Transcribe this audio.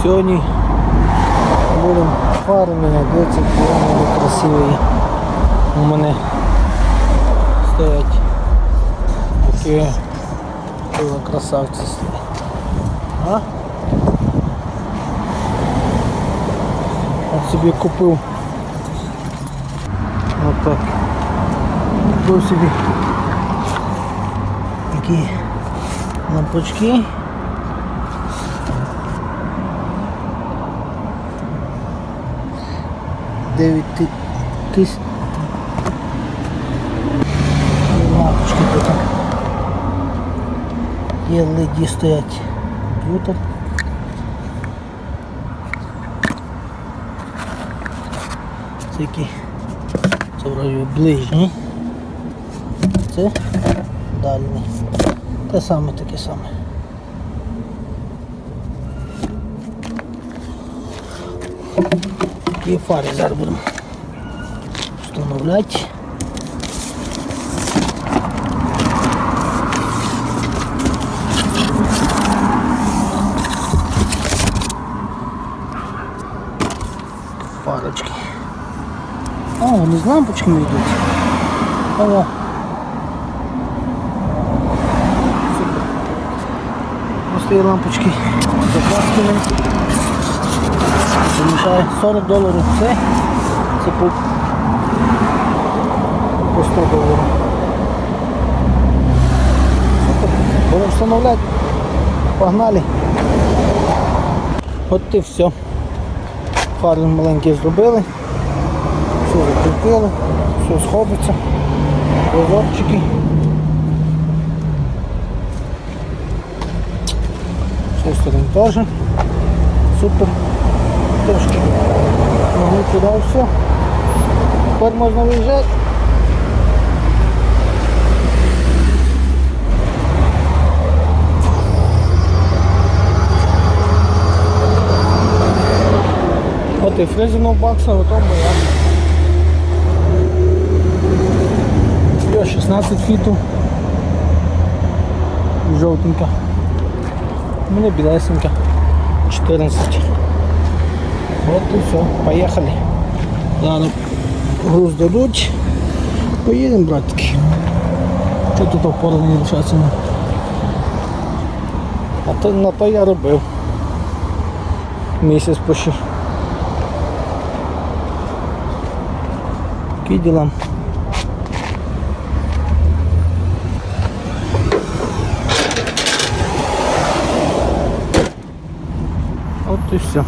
Сьогодні будемо фари міняти. Дивіться, які вони красиві. У мене стоять такі красавці стоять. От собі купив отак. Купив собі такі лампочки. Тисяч лампочки тут. Є LED стоять тут. Це які це вроді ближні. Це дальні. Те саме, таке саме. Такі фари зараз будемо встановляти. Фарочки. Вони з лампочками йдуть. Ого. Супер. Просто є лампочки закраскені. Замішає $40 все. Це по $100. Супер. Будемо встановляти. Погнали. От і все. Фари маленькі зробили. Все закріпили, все сходиться, прозорчики. З сторони теж. Супер. Трошки могли туди все. Тепер можна виїжджати. От і фрезерного бакса готова моя. 16 фітів. Жовтенька. У мене білесенька. 14. От і все. Поїхали. Зараз груз дадуть. Поїдемо, братки. Що тут опора не лишається? А то на то я робив. Місяць почти. Які діла? От і все.